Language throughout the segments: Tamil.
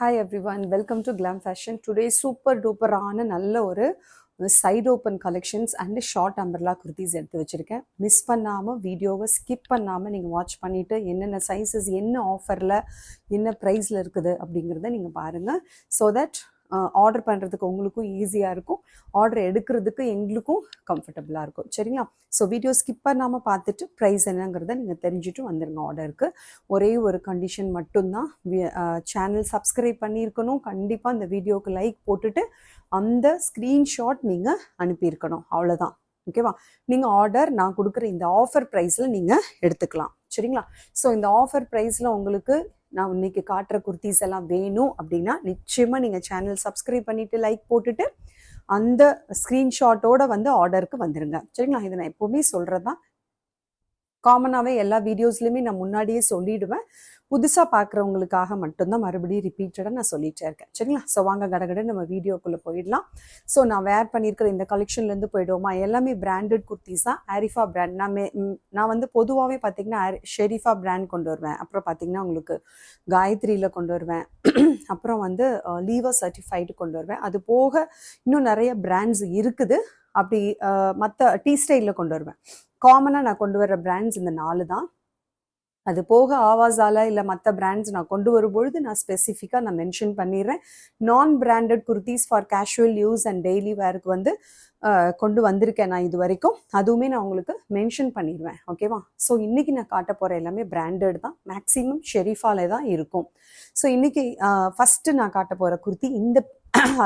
Hi everyone, welcome to Glam Fashion. Today super duper ஆன நல்ல ஒரு side open collections and short umbrella kurtis எடுத்து வச்சுருக்கேன். மிஸ் பண்ணாமல் வீடியோவை ஸ்கிப் பண்ணாமல் நீங்கள் வாட்ச் பண்ணிவிட்டு என்னென்ன சைஸஸ் என்ன ஆஃபரில் என்ன ப்ரைஸில் இருக்குது அப்படிங்கிறத நீங்கள் பாருங்கள். ஸோ தட் ஆர்டர் பண்ணுறதுக்கு உங்களுக்கும் ஈஸியாக இருக்கும், ஆர்டர் எடுக்கிறதுக்கு எங்களுக்கும் கம்ஃபர்டபுளாக இருக்கும். சரிங்களா? ஸோ வீடியோ ஸ்கிப் பண்ணாமல் பார்த்துட்டு ப்ரைஸ் என்னங்கிறத நீங்கள் தெரிஞ்சுட்டு வந்துடுங்க. ஆர்டருக்கு ஒரே ஒரு கண்டிஷன் மட்டும்தான், சேனல் சப்ஸ்கிரைப் பண்ணியிருக்கணும், கண்டிப்பாக இந்த வீடியோவுக்கு லைக் போட்டுட்டு அந்த ஸ்க்ரீன்ஷாட் நீங்கள் அனுப்பியிருக்கணும். அவ்வளோதான். ஓகேவா? நீங்கள் ஆர்டர் நான் கொடுக்குற இந்த ஆஃபர் ப்ரைஸில் நீங்கள் எடுத்துக்கலாம். சரிங்களா? ஸோ இந்த ஆஃபர் ப்ரைஸில் உங்களுக்கு நான் இன்னைக்கு காட்டுற குர்த்திஸ் எல்லாம் வேணும் அப்படின்னா நிச்சயமாக நீங்கள் சேனல் சப்ஸ்கிரைப் பண்ணிவிட்டு லைக் போட்டுட்டு அந்த ஸ்க்ரீன்ஷாட்டோட வந்து ஆர்டருக்கு வந்துடுங்க. சரிங்களா? இதை நான் எப்போவுமே சொல்கிறது தான், காமனாகவே எல்லா வீடியோஸ்லையுமே நான் முன்னாடியே சொல்லிவிடுவேன். புதுசாக பார்க்குறவங்களுக்காக மட்டும்தான் மறுபடியும் ரிப்பீட்டடாக நான் சொல்லிகிட்டே இருக்கேன். சரிங்களா? ஸோ வாங்க கடகட நம்ம வீடியோக்குள்ளே போயிடலாம். ஸோ நான் வேர் பண்ணியிருக்கிற இந்த கலெக்ஷன்லேருந்து போயிடுவோமா? எல்லாமே பிராண்டட் குர்த்திஸ் தான். ஆரிஃபா பிராண்ட். நான் வந்து பொதுவாகவே பார்த்தீங்கன்னா ஷெரீஃபா பிராண்ட் கொண்டு வருவேன். அப்புறம் பார்த்தீங்கன்னா உங்களுக்கு காயத்ரியில் கொண்டு வருவேன். அப்புறம் வந்து லீவர் சர்டிஃபைடு கொண்டு வருவேன். அது போக இன்னும் நிறைய பிராண்ட்ஸ் இருக்குது. அப்படி மற்ற டீ ஸ்டைலில் கொண்டு வருவேன். காமனாக நான் கொண்டு வர்ற பிராண்ட்ஸ் இந்த 4 தான். அது போக ஆவாஸால இல்லை மற்ற பிராண்ட்ஸ் நான் கொண்டு வரும்பொழுது நான் ஸ்பெசிஃபிக்காக நான் மென்ஷன் பண்ணிடுறேன். நான் branded kurtis for casual use and daily வேருக்கு வந்து கொண்டு வந்திருக்கேன் நான் இது வரைக்கும். அதுவுமே நான் உங்களுக்கு மென்ஷன் பண்ணிடுவேன். ஓகேவா? ஸோ இன்றைக்கி நான் காட்ட போகிற எல்லாமே பிராண்டட் தான், மேக்ஸிமம் ஷெரீஃபால தான் இருக்கும். ஸோ இன்றைக்கி ஃபஸ்ட்டு நான் காட்ட போகிற குர்த்தி இந்த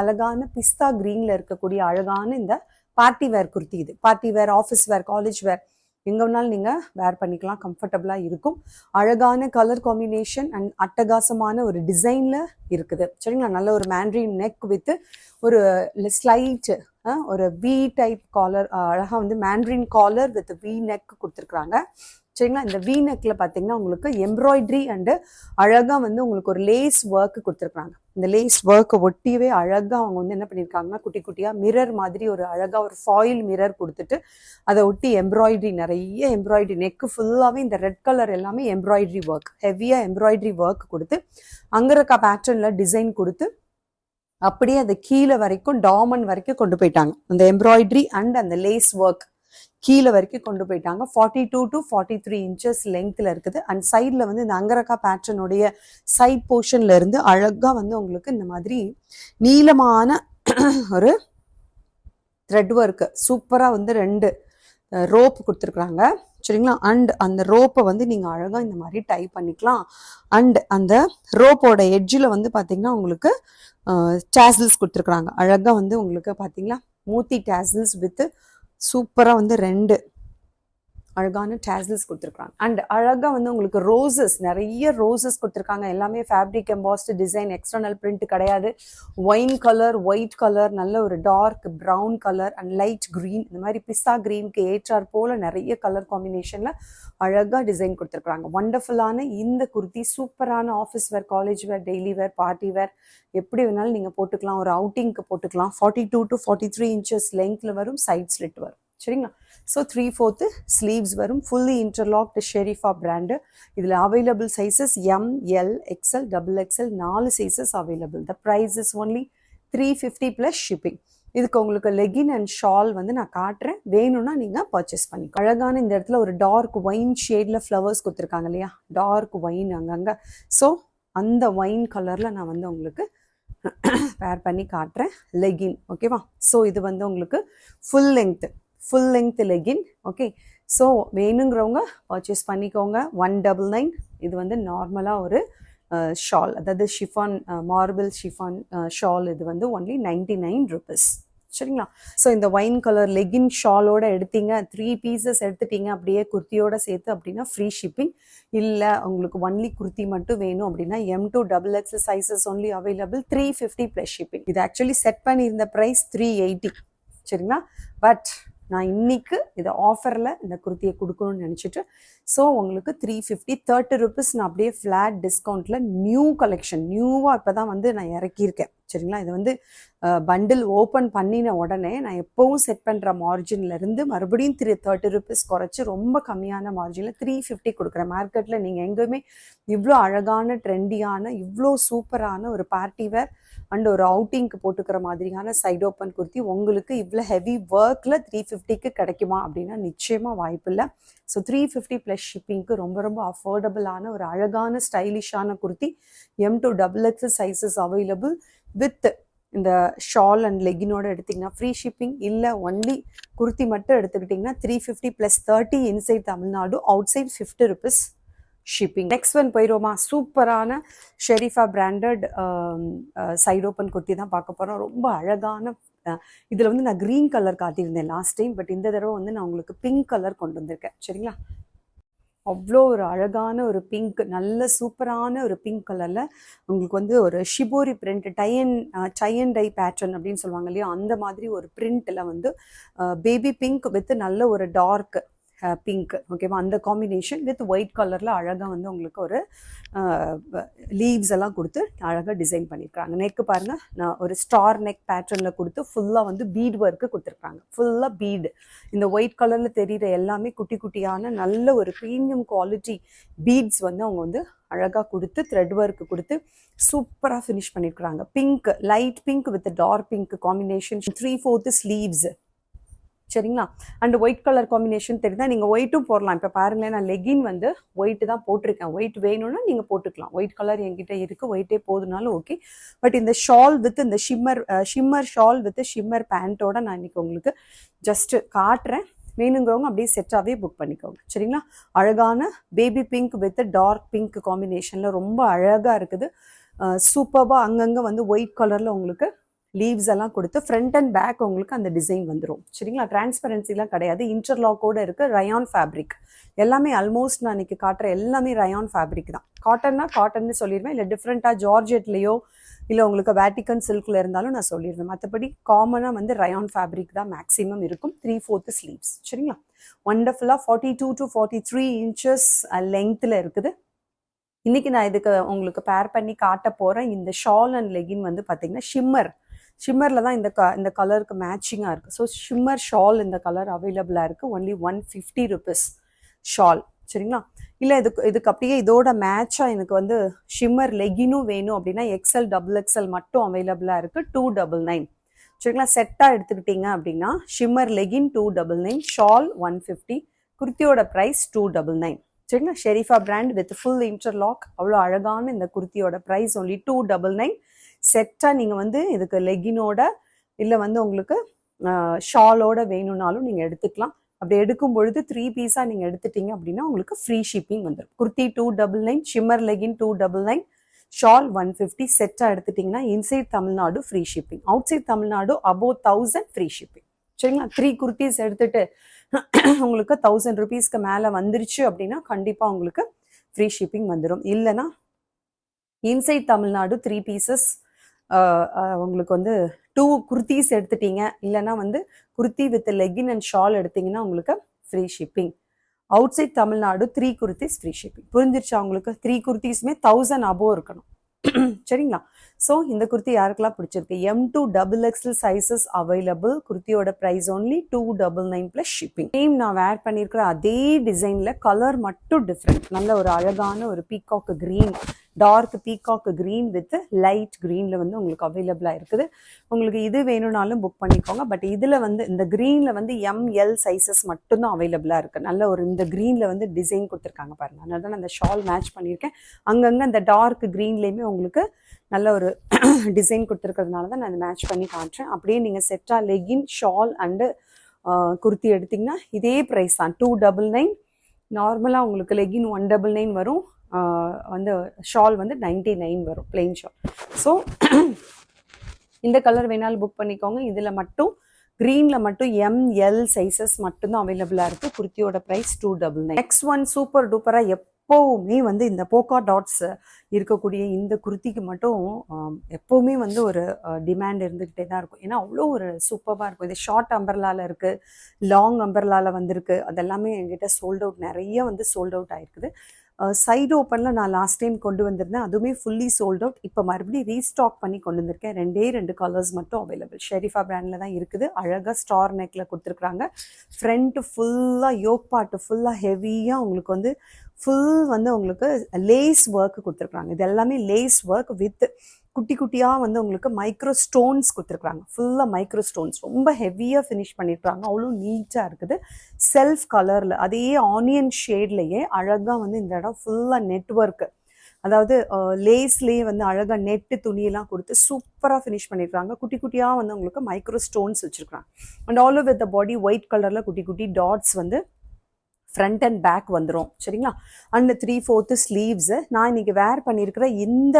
அழகான பிஸ்தா க்ரீனில் இருக்கக்கூடிய அழகான இந்த பார்ட்டி வேர் குர்த்தி. இது party wear, office wear, college wear எங்கே வேணாலும் நீங்கள் வேர் பண்ணிக்கலாம், கம்ஃபர்டபுளாக இருக்கும். அழகான கலர் காம்பினேஷன் அண்ட் அட்டகாசமான ஒரு டிசைனில் இருக்குது. சரிங்களா? நல்ல ஒரு மேண்ட்ரின் நெக் வித் ஒரு ஸ்லைட் ஒரு வி டைப் காலர், அழகாக வந்து mandarin collar with V neck கொடுத்துருக்குறாங்க. சரிங்களா? இந்த வி நெக்கில் பார்த்தீங்கன்னா உங்களுக்கு எம்ப்ராய்ட்ரி அண்டு அழகாக வந்து உங்களுக்கு ஒரு லேஸ் ஒர்க்கு கொடுத்துருக்குறாங்க. இந்த லேஸ் ஒர்க்கை ஒட்டியவே அழகாக அவங்க வந்து என்ன பண்ணியிருக்காங்கன்னா குட்டி குட்டியாக மிரர் மாதிரி ஒரு அழகாக ஒரு ஃபாயில் மிரர் கொடுத்துட்டு அதை ஒட்டி எம்ப்ராய்ட்ரி, நிறைய எம்ப்ராய்ட்ரி, நெக்கு ஃபுல்லாகவே இந்த ரெட் கலர் எல்லாமே எம்ப்ராய்ட்ரி ஒர்க், ஹெவியாக எம்ப்ராய்ட்ரி ஒர்க் கொடுத்து அங்கரக்கா பேட்டர்னில் டிசைன் கொடுத்து அப்படியே அது கீழே வரைக்கும் டாமன் வரைக்கும் கொண்டு போயிட்டாங்க. அந்த எம்ப்ராய்ட்ரி அண்ட் அந்த லேஸ் ஒர்க் கீழே வரைக்கும் கொண்டு போயிட்டாங்க. 42 to 43 inches லெங்க்ல இருக்குது. அண்ட் சைடில் வந்து இந்த அங்கரக்கா பேட்டர்னுடைய சைட் போர்ஷன்ல இருந்து அழகா வந்து உங்களுக்கு இந்த மாதிரி நீளமான ஒரு த்ரெட் ஒர்க்கு சூப்பராக வந்து 2 ரோப் கொடுத்துருக்குறாங்க. சரிங்களா? அண்ட் அந்த ரோப்பை வந்து நீங்கள் அழகாக இந்த மாதிரி டை பண்ணிக்கலாம். அண்ட் அந்த ரோப்போட எட்ஜில் வந்து பார்த்தீங்கன்னா உங்களுக்கு டேசல்ஸ் கொடுத்துருக்குறாங்க. அழகாக வந்து உங்களுக்கு பார்த்தீங்களா மூத்தி டேசல்ஸ் வித் சூப்பராக வந்து 2 அழகான டேசல்ஸ் கொடுத்துருக்காங்க. அண்ட் அழகாக வந்து உங்களுக்கு ரோசஸ், நிறைய ரோசஸ் கொடுத்துருக்காங்க. எல்லாமே fabric embossed design, external print கிடையாது. ஒயின் கலர், ஒயிட் கலர், நல்ல ஒரு dark brown colour and light green, இந்த மாதிரி பிஸ்தா க்ரீனுக்கு ஏற்றார் போல் நிறைய கலர் காம்பினேஷனில் அழகாக டிசைன் கொடுத்துருக்குறாங்க. வண்டர்ஃபுல்லான இந்த குர்த்தி சூப்பரான ஆஃபீஸ் வேர், காலேஜ் வேர், டெய்லி வேர், பார்ட்டி வேர், எப்படி வேணாலும் நீங்கள் போட்டுக்கலாம். ஒரு அவுட்டிங்க்கு போட்டுக்கலாம். 42 to 43 inches லெங்க்ல வரும், சைட் ஸ்லிட் வரும். சரிங்களா? ஸோ 3/4 ஸ்லீவ்ஸ் வரும். Fully interlocked Sherifa brand. இதில் available sizes M, L, XL, XXL 4 sizes available. The price is only 350 plus shipping. இதுக்கு உங்களுக்கு லெகின் அண்ட் ஷால் வந்து நான் காட்டுறேன், வேணும்னா நீங்கள் பர்ச்சேஸ் பண்ணிக்கோ. அழகான இந்த இடத்துல ஒரு டார்க் ஒயின் ஷேடில் ஃப்ளவர்ஸ் கொடுத்துருக்காங்க இல்லையா, டார்க் ஒயின் அங்கங்கே. ஸோ அந்த ஒயின் கலரில் நான் வந்து உங்களுக்கு வேர் பண்ணி காட்டுறேன். லெகின். ஓகேவா? ஸோ இது வந்து உங்களுக்கு full length legging. Okay, so வேணுங்கிறவங்க பர்ச்சேஸ் பண்ணிக்கோங்க. 199. இது வந்து நார்மலாக ஒரு ஷால், அதாவது ஷிஃபான், மார்பிள் ஷிஃபான் ஷால். இது வந்து ஒன்லி 99 rupees. சரிங்களா? ஸோ இந்த ஒயின் கலர் லெகின் ஷாலோட எடுத்தீங்க, 3 pieces எடுத்துட்டீங்க அப்படியே குர்த்தியோட சேர்த்து அப்படின்னா ஃப்ரீ ஷிப்பிங். இல்லை உங்களுக்கு ஒன்லி குர்த்தி மட்டும் வேணும் அப்படின்னா M to XXL sizes only available, 350 plus shipping. இது ஆக்சுவலி செட் பண்ணியிருந்த ப்ரைஸ் 380. சரிங்களா? பட் நான் இன்னைக்கு இதை ஆஃபரில் இந்த குர்த்தியை கொடுக்கணும்னு நினச்சிட்டு ஸோ உங்களுக்கு 350 30 rupees நான் அப்படியே ஃப்ளாட் டிஸ்கவுண்ட்டில் நியூ கலெக்ஷன் நியூவாக இப்போ தான் வந்து நான் இறக்கியிருக்கேன் சரிங்களா. இது வந்து பண்டில் ஓப்பன் பண்ணின உடனே நான் எப்போவும் செட் பண்ணுற மார்ஜின்லேருந்து மறுபடியும் 30 rupees குறைச்சி ரொம்ப கம்மியான மார்ஜினில் 350 கொடுக்குறேன். மார்க்கெட்டில் நீங்கள் எங்கேயுமே இவ்வளோ அழகான ட்ரெண்டியான இவ்வளோ சூப்பரான ஒரு பார்ட்டி வேர் அண்ட் ஒரு அவுட்டிங்க்கு போட்டுக்கிற மாதிரியான சைட் ஓப்பன் குர்த்தி உங்களுக்கு இவ்வளோ ஹெவி ஒர்க்கில் 350க்கு கிடைக்குமா அப்படின்னா நிச்சயமாக வாய்ப்பு இல்லை. ஸோ 350 ப்ளஸ் ஷிப்பிங்க்கு ரொம்ப ரொம்ப அஃபோர்டபுளான ஒரு அழகான ஸ்டைலிஷான kurti M2 XXL sizes available with இந்த ஷால் அண்ட் லெகினோட எடுத்திங்கன்னா ஃப்ரீ ஷிப்பிங், இல்லை ஒன்லி குர்த்தி மட்டும் எடுத்துக்கிட்டிங்கன்னா 350 + 30 inside Tamil Nadu, outside 50 rupees shipping. Next one போயிடுவோமா, சூப்பரான Sherifa branded side open kurti தான் பார்க்க போகிறோம். ரொம்ப அழகான இதில் வந்து நான் க்ரீன் கலர் காட்டியிருந்தேன் லாஸ்ட் டைம், பட் இந்த தடவை வந்து நான் உங்களுக்கு பிங்க் கலர் கொண்டு வந்திருக்கேன் சரிங்களா. அவ்வளோ ஒரு அழகான ஒரு பிங்க், நல்ல சூப்பரான ஒரு பிங்க் கலரில் உங்களுக்கு வந்து ஒரு shibori print tie and dye pattern அப்படின்னு சொல்லுவாங்க இல்லையா, அந்த மாதிரி ஒரு பிரிண்ட்டில் வந்து பேபி பிங்க் வித் நல்ல ஒரு டார்க் பிங்க் ஓகேவா, அந்த காம்பினேஷன் வித் ஒயிட் கலரில் அழகாக வந்து உங்களுக்கு ஒரு லீவ்ஸ் எல்லாம் கொடுத்து அழகாக டிசைன் பண்ணியிருக்காங்க. நெக்கு பாருங்கள், நான் ஒரு ஸ்டார் நெக் பேட்டர்னில் கொடுத்து ஃபுல்லாக வந்து பீட் ஒர்க்கு கொடுத்துருக்காங்க. ஃபுல்லாக பீடு, இந்த ஒயிட் கலரில் தெரிகிற எல்லாமே குட்டி குட்டியான நல்ல ஒரு ப்ரீமியம் குவாலிட்டி பீட்ஸ் வந்து அவங்க வந்து அழகாக கொடுத்து த்ரெட் ஒர்க்கு கொடுத்து சூப்பராக ஃபினிஷ் பண்ணியிருக்கிறாங்க. Pink, light pink with dark pink combination, 3/4 sleeves சரிங்களா. அண்ட் ஒயிட் கலர் காம்பினேஷன் தெரியுதா, நீங்கள் ஒயிட்டும் போடலாம். இப்போ பாருங்களேன், நான் லெகின் வந்து ஒயிட்டு தான் போட்டிருக்கேன். ஒயிட் வேணும்னா நீங்கள் போட்டுக்கலாம். ஒயிட் கலர் என்கிட்ட இருக்குது, ஒயிட்டே போதுனாலும் ஓகே. பட் இந்த ஷால் வித் இந்த ஷிம்மர் ஷால் வித் ஷிம்மர் பேண்ட்டோட நான் இன்னைக்கு உங்களுக்கு ஜஸ்ட் காட்டுறேன். வேணுங்கிறவங்க அப்படியே செட்டாகவே புக் பண்ணிக்கோங்க சரிங்களா. அழகான baby pink with dark pink காம்பினேஷனில் ரொம்ப அழகாக இருக்குது. சூப்பராக அங்கங்கே வந்து ஒயிட் கலரில் உங்களுக்கு லீவ்ஸ் எல்லாம் கொடுத்து ஃப்ரண்ட் அண்ட் பேக் உங்களுக்கு அந்த டிசைன் வந்துடும் சரிங்களா. டிரான்ஸ்பரன்சிலாம் கிடையாது, இன்டர்லாக்கோடு இருக்குது. ரயான் ஃபேப்ரிக் எல்லாமே ஆல்மோஸ்ட் நான் இன்னைக்கு காட்டுற எல்லாமே ரயான் ஃபேப்ரிக் தான். காட்டன்னா காட்டன்னு சொல்லிடுவேன், இல்லை டிஃப்ரெண்ட்டாக ஜார்ஜெட்லேயோ இல்லை உங்களுக்கு வேட்டிக்கன் சில்கில் இருந்தாலும் நான் சொல்லிடுவேன். மற்றபடி காமனாக வந்து ரயான் ஃபேப்ரிக் தான் மேக்ஸிமம் இருக்கும். 3/4 ஸ்லீவ்ஸ் சரிங்களா. ஒண்டர்ஃபுல்லாக 42 to 43 inches லெங்த்தில் இருக்குது. இன்றைக்கி நான் இதுக்கு உங்களுக்கு பேர் பண்ணி காட்ட போகிறேன். இந்த ஷால் அண்ட் லெகின் வந்து பார்த்திங்கன்னா ஷிம்மரில் தான் இந்த கலருக்கு மேட்சிங்காக இருக்குது. ஸோ ஷிம்மர் ஷால் இந்த கலர் அவைலபிளாக இருக்குது. ஒன்லி 150 rupees ஷால் சரிங்களா. இல்லை இதுக்கு அப்படியே இதோட மேட்சாக எனக்கு வந்து ஷிம்மர் லெகினும் வேணும் அப்படின்னா XL XXL மட்டும் அவைலபிளாக இருக்குது. 299 சரிங்களா. செட்டாக எடுத்துக்கிட்டிங்க அப்படின்னா ஷிம்மர் லெகின் 299, ஷால் 150, குர்த்தியோட ப்ரைஸ் 299 சரிங்களா. Sharifa brand with full interlock, அவ்வளோ அழகான இந்த குர்த்தியோட ப்ரைஸ் ஒன்லி 299. செட்டாக நீங்கள் வந்து இதுக்கு லெகினோட இல்லை வந்து உங்களுக்கு ஷாலோட வேணும்னாலும் நீங்கள் எடுத்துக்கலாம். அப்படி எடுக்கும் பொழுது 3 பீஸாக நீங்கள் எடுத்துட்டீங்க அப்படின்னா உங்களுக்கு ஃப்ரீ ஷிப்பிங் வந்துடும். Kurti 299, shimmer legging 299, shawl 150. செட்டாக எடுத்துட்டிங்கன்னா inside Tamil Nadu free shipping, outside Tamil Nadu above 1000 free shipping சரிங்களா. 3 குர்த்திஸ் எடுத்துட்டு உங்களுக்கு 1000 rupeesக்கு மேலே வந்துருச்சு அப்படின்னா கண்டிப்பாக உங்களுக்கு ஃப்ரீ ஷிப்பிங் வந்துடும். இல்லைன்னா இன்சைட் தமிழ்நாடு 3 பீசஸ் உங்களுக்கு வந்து 2 குர்த்திஸ் எடுத்துட்டீங்க, இல்லைன்னா வந்து kurti with legging and shawl எடுத்தீங்கன்னா உங்களுக்கு free shipping. Outside Tamil Nadu 3 kurtis free shipping. புரிஞ்சிருச்சா உங்களுக்கு? 3 குர்த்திஸுமே 1000 above இருக்கணும் சரிங்களா. ஸோ இந்த குர்த்தி யாருக்கெல்லாம் பிடிச்சிருக்கு? M2 XXL sizes available. குர்த்தியோட ப்ரைஸ் ஒன்லி 299 + ஷிப்பிங். சேம் நான் வேர் பண்ணியிருக்கிற அதே டிசைனில் கலர் மட்டும் டிஃப்ரெண்ட். நல்ல ஒரு அழகான ஒரு peacock green, dark peacock green with light க்ரீனில் வந்து உங்களுக்கு அவைலபிளாக இருக்குது. உங்களுக்கு இது வேணும்னாலும் புக் பண்ணிக்கோங்க. பட் இதில் வந்து இந்த க்ரீனில் வந்து ML சைஸஸ் மட்டும்தான் அவைலபிளாக இருக்குது. நல்ல ஒரு இந்த க்ரீனில் வந்து டிசைன் கொடுத்துருக்காங்க பாருங்கள். அதனால தான் அந்த ஷால் மேட்ச் பண்ணியிருக்கேன். அங்கங்கே அந்த டார்க் க்ரீன்லேயுமே உங்களுக்கு நல்ல ஒரு டிசைன் கொடுத்துருக்கிறதுனால தான் நான் அதை மேட்ச் பண்ணி காட்டுறேன். அப்படியே நீங்கள் செட்டாக லெகின் ஷால் அண்டு குர்த்தி எடுத்திங்கன்னா இதே ப்ரைஸ் தான் 299. நார்மலாக உங்களுக்கு லெகின் 199 வரும், வந்து ஷால் வந்து 99 வரும், பிளெயின் ஷால். ஸோ இந்த கலர் வேணாலும் புக் பண்ணிக்கோங்க. இதில் மட்டும் க்ரீனில் மட்டும் ML சைஸஸ் மட்டும்தான் அவைலபிளாக இருக்குது. குர்த்தியோட ப்ரைஸ் 299. நெக்ஸ்ட் ஒன் சூப்பர் டூப்பராக எப்போவுமே வந்து இந்த போக்கா டாட்ஸ் இருக்கக்கூடிய இந்த குர்த்திக்கு மட்டும் எப்போவுமே வந்து ஒரு டிமாண்ட் இருந்துக்கிட்டே தான் இருக்கும். ஏன்னா அவ்வளோ ஒரு சூப்பராக இருக்கும். இது ஷார்ட் அம்பர்லாவில் இருக்குது, லாங் அம்பர்லாவில் வந்திருக்கு. அதெல்லாமே என்கிட்ட சோல்ட் அவுட், நிறைய வந்து சோல்ட் அவுட் ஆகிருக்குது. சைடு ஓப்பனில் நான் லாஸ்ட் டைம் கொண்டு வந்திருந்தேன், அதுவுமே ஃபுல்லி சோல்ட் அவுட். இப்போ மறுபடியும் ரீஸ்டாக் பண்ணி கொண்டு வந்திருக்கேன். 2 கலர்ஸ் மட்டும் அவைலபிள். ஷெரீஃபா பிராண்டில் தான் இருக்குது. அழகாக ஸ்டார் நெக்கில் கொடுத்துருக்குறாங்க. ஃப்ரண்ட்டு ஃபுல்லாக யோக் பார்ட்டு ஃபுல்லாக ஹெவியாக உங்களுக்கு வந்து ஃபுல் வந்து உங்களுக்கு லேஸ் ஒர்க் கொடுத்துருக்குறாங்க. இது எல்லாமே லேஸ் ஒர்க் வித் குட்டி குட்டியாக வந்து உங்களுக்கு மைக்ரோ ஸ்டோன்ஸ் கொடுத்துருக்குறாங்க. ஃபுல்லாக மைக்ரோ ஸ்டோன்ஸ் ரொம்ப ஹெவியாக ஃபினிஷ் பண்ணியிருக்காங்க. அவ்வளோ நீட்டாக இருக்குது. செல்ஃப் கலரில் அதே ஆனியன் ஷேட்லேயே அழகாக வந்து இந்த இடம் ஃபுல்லாக நெட்ஒர்க்கு, அதாவது லேஸ்லேயே வந்து அழகாக நெட்டு துணியெல்லாம் கொடுத்து சூப்பராக ஃபினிஷ் பண்ணியிருக்காங்க. குட்டி குட்டியாக வந்து உங்களுக்கு மைக்ரோ ஸ்டோன்ஸ் வச்சுருக்காங்க. And all with the body white கலரில் குட்டி குட்டி டாட்ஸ் வந்து ஃப்ரண்ட் அண்ட் பேக் வந்துடும். சரிங்களா? And 3/4 sleeves. நான் இன்னைக்கு வேர் பண்ணியிருக்கிற இந்த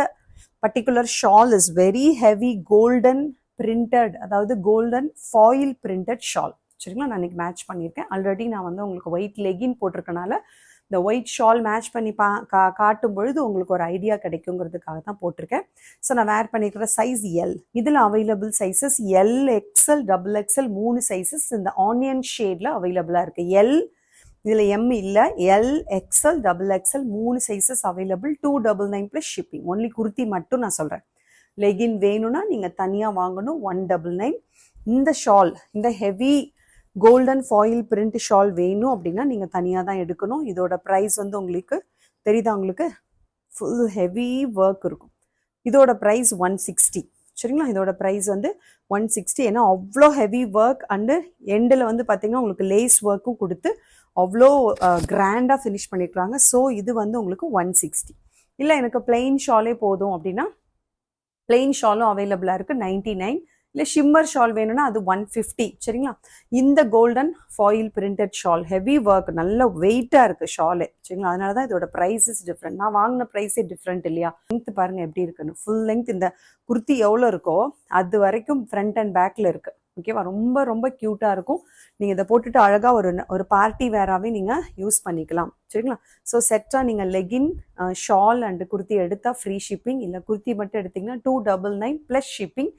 particular shawl is very heavy golden printed, அதாவது கோல்டன் ஃபாயில் பிரிண்டட் ஷால். சரிங்களா? நான் இன்னைக்கு மேட்ச் பண்ணியிருக்கேன். ஆல்ரெடி நான் வந்து உங்களுக்கு ஒயிட் லெகின் போட்டிருக்கனால இந்த ஒயிட் ஷால் மேட்ச் பண்ணி காட்டும் பொழுது உங்களுக்கு ஒரு ஐடியா கிடைக்குங்கிறதுக்காக தான் போட்டிருக்கேன். ஸோ நான் வேர் பண்ணியிருக்கிற சைஸ் எல். இதில் available sizes L, XL, XXL 3 sizes இந்த ஆனியன் ஷேடில் அவைலபிளாக இருக்குது. எல் இதில் எம் இல்லை, L, XL, XXL 3 sizes available. 299 plus shipping. Only kurti மட்டும் நான் சொல்கிறேன். லெகின் வேணும்னா நீங்கள் தனியாக வாங்கணும், 199. இந்த ஷால், இந்த heavy golden foil print shawl வேணும் அப்படின்னா நீங்கள் தனியாக தான் எடுக்கணும். இதோட ப்ரைஸ் வந்து உங்களுக்கு தெரியுதா? உங்களுக்கு ஃபுல் ஹெவி ஒர்க் இருக்கும். இதோட ப்ரைஸ் 160. சரிங்களா? இதோட ப்ரைஸ் வந்து 160. ஏன்னா அவ்வளோ ஹெவி ஒர்க் அண்டு எண்டில் வந்து பார்த்தீங்கன்னா உங்களுக்கு லேஸ் ஒர்க்கும் கொடுத்து அவ்வளோ கிராண்டாக ஃபினிஷ் பண்ணியிருக்காங்க. ஸோ இது வந்து உங்களுக்கு 160. இல்லை எனக்கு பிளெயின் ஷாலே போதும் அப்படின்னா பிளெயின் ஷாலும் அவைலபிளாக இருக்குது, 99. இல்லை ஷிம்மர் ஷால் வேணும்னா அது 150. சரிங்களா? இந்த golden foil printed shawl heavy work, நல்ல வெயிட்டாக இருக்குது ஷாலே. சரிங்களா? அதனால தான் இதோட ப்ரைஸஸ் டிஃப்ரெண்ட். நான் வாங்கின ப்ரைஸே டிஃப்ரெண்ட் இல்லையா? லென்த் பாருங்கள் எப்படி இருக்குன்னு. ஃபுல் லென்த் இந்த குர்த்தி எவ்வளோ இருக்கோ அது வரைக்கும் ஃப்ரண்ட் அண்ட் பேக்கில் இருக்குது. ஓகேவா? ரொம்ப ரொம்ப க்யூட்டாக இருக்கும். நீங்கள் இதை போட்டுட்டு அழகாக ஒரு பார்ட்டி வேராகவே நீங்கள் யூஸ் பண்ணிக்கலாம். சரிங்களா? ஸோ செட்டாக நீங்கள் லெகின், ஷால் அண்டு குர்த்தி எடுத்தால் ஃப்ரீ ஷிப்பிங். இல்லை குர்த்தி மட்டும் எடுத்திங்கன்னா 299 plus shipping.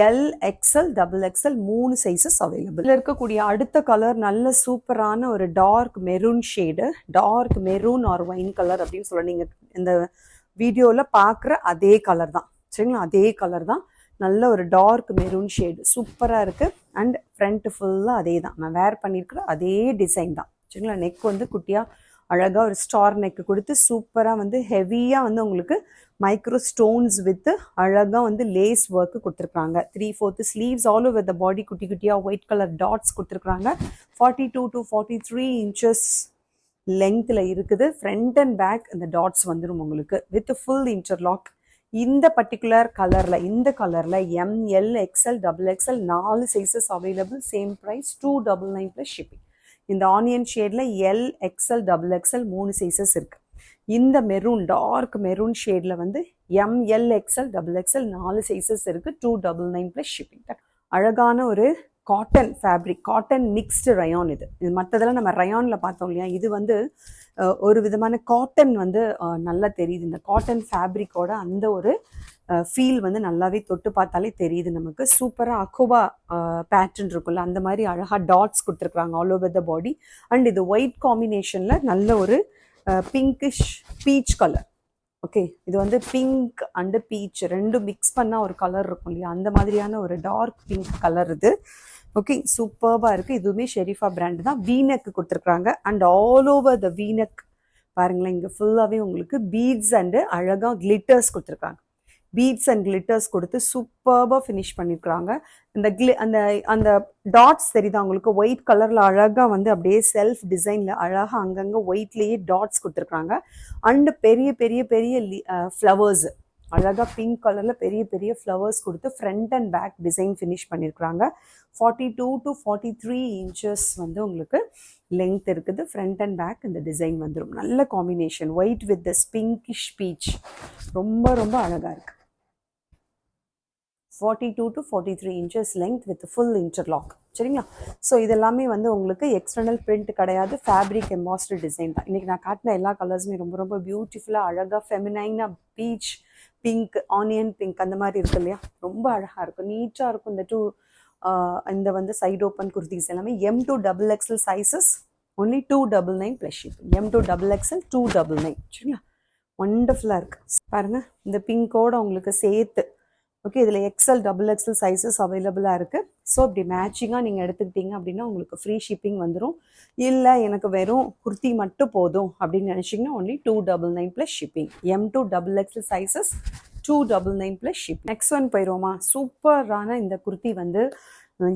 L, XL, XXL 3 sizes available. இதில் இருக்கக்கூடிய அடுத்த கலர் நல்ல சூப்பரான ஒரு dark maroon shade. Dark maroon or wine colour அப்படின்னு சொல்ல நீங்கள் இந்த வீடியோவில் பார்க்குற அதே கலர் தான். சரிங்களா? அதே கலர் தான். நல்ல ஒரு டார்க் மெரூன் ஷேடு சூப்பராக இருக்குது. அண்ட் ஃப்ரண்ட்டு ஃபுல்லாக அதே தான் நான் வேர் பண்ணியிருக்கிற அதே டிசைன் தான். சரிங்களா? நெக் வந்து குட்டியாக அழகாக ஒரு ஸ்டார் நெக்கு கொடுத்து சூப்பராக வந்து ஹெவியாக வந்து உங்களுக்கு மைக்ரோ ஸ்டோன்ஸ் வித் அழகாக வந்து லேஸ் ஒர்க்கு கொடுத்துருக்காங்க. 3/4 sleeves all over the body குட்டி குட்டியாக ஒயிட் கலர் டாட்ஸ் கொடுத்துருக்காங்க. 42 to 43 inches லென்த்தில் இருக்குது. ஃப்ரண்ட் அண்ட் பேக் இந்த டாட்ஸ் வந்துடும் உங்களுக்கு வித் ஃபுல் இன்டர்லாக். இந்த பர்டிகுலர் கலரில், இந்த கலரில் ML, XL, XXL 4 sizes available. Same price 299 plus shipping. இந்த ஆனியன் ஷேடில் எல், XL, XXL 3 சைஸஸ் இருக்குது. இந்த மெரூன் டார்க் மெரூன் ஷேடில் வந்து ML, XL, XXL 4 சைஸஸ் இருக்குது. 299 ப்ளஸ் ஷிப்பிங். அழகான ஒரு cotton fabric, cotton mixed rayon. இது மற்றதெல்லாம் நம்ம ரயானில் பார்த்தோம் இல்லையா? இது வந்து ஒரு விதமான காட்டன் வந்து நல்லா தெரியுது. இந்த காட்டன் ஃபேப்ரிக்கோட அந்த ஒரு ஃபீல் வந்து நல்லாவே தொட்டு பார்த்தாலே தெரியுது நமக்கு. சூப்பராக அக்கோபா பேட்டர்ன் இருக்குல்ல, அந்த மாதிரி அழகாக டாட்ஸ் கொடுத்துருக்குறாங்க all over the body. And இது ஒயிட் காம்பினேஷனில் நல்ல ஒரு பிங்கிஷ் பீச் கலர். ஓகே, இது வந்து பிங்க் அண்டு பீச் ரெண்டும் மிக்ஸ் பண்ணால் ஒரு கலர் இருக்கும் இல்லையா? அந்த மாதிரியான ஒரு டார்க் பிங்க் கலர் இது. ஓகே, சூப்பர்பாக இருக்குது. இதுவுமே ஷெரீஃபா பிராண்டு தான். வீனெக் கொடுத்துருக்குறாங்க. And all over the V-neck பாருங்களேன், இங்கே ஃபுல்லாகவே உங்களுக்கு பீட்ஸ் அண்டு அழகாக கிளிட்டர்ஸ் கொடுத்துருக்காங்க. பீட்ஸ் அண்ட் கிளிட்டர்ஸ் கொடுத்து சூப்பர்பாக ஃபினிஷ் பண்ணியிருக்கிறாங்க. அந்த அந்த டாட்ஸ் தெரியுதா உங்களுக்கு? ஒயிட் கலரில் அழகாக வந்து அப்படியே செல்ஃப் டிசைனில் அழகாக அங்கங்கே ஒயிட்லேயே டாட்ஸ் கொடுத்துருக்குறாங்க. அண்டு பெரிய பெரிய பெரிய ஃப்ளவர்ஸு அழகாக பிங்க் கலரில் பெரிய பெரிய ஃப்ளவர்ஸ் கொடுத்து front and back design finish பண்ணியிருக்கிறாங்க. 42 to 43 inches வந்து உங்களுக்கு லென்த் இருக்குது. ஃப்ரண்ட் அண்ட் பேக் இந்த டிசைன் வந்துடும். நல்ல combination white with the pinkish peach. ரொம்ப ரொம்ப அழகாக இருக்குது. 42 to 43 inches length with full interlock. சரிங்களா? ஸோ இதெல்லாமே வந்து உங்களுக்கு எக்ஸ்டர்னல் பிரிண்ட் கிடையாது, ஃபேப்ரிக் எம்பாஸ்டு டிசைன் தான். இன்றைக்கி நான் காட்டின எல்லா கலர்ஸுமே ரொம்ப ரொம்ப பியூட்டிஃபுல்லாக அழகாக ஃபெமினைனாக பீச் பிங்க், ஆனியன் பிங்க் அந்த மாதிரி இருக்கு இல்லையா, ரொம்ப அழகாக இருக்கும், நீட்டாக இருக்கும். இந்த வந்து சைடு ஓப்பன் குர்த்திஸ் எல்லாமே M2XXL sizes only 299 plus shipping. M2XXL 299. சரிங்களா? வண்டர்ஃபுல்லாக இருக்குது பாருங்கள். இந்த பிங்கோட உங்களுக்கு சேர்த்து ஓகே இதில் XXL சைஸஸ் அவைலபிளாக இருக்குது. ஸோ இப்படி மேட்சிங்காக நீங்கள் எடுத்துக்கிட்டீங்க அப்படின்னா உங்களுக்கு ஃப்ரீ ஷிப்பிங் வந்துடும். இல்லை எனக்கு வெறும் குர்த்தி மட்டும் போதும் அப்படின்னு நினச்சிங்கன்னா only 299 plus shipping. M2XXL sizes 299 plus shipping. Next one போயிடுவோமா? சூப்பரான இந்த குர்த்தி வந்து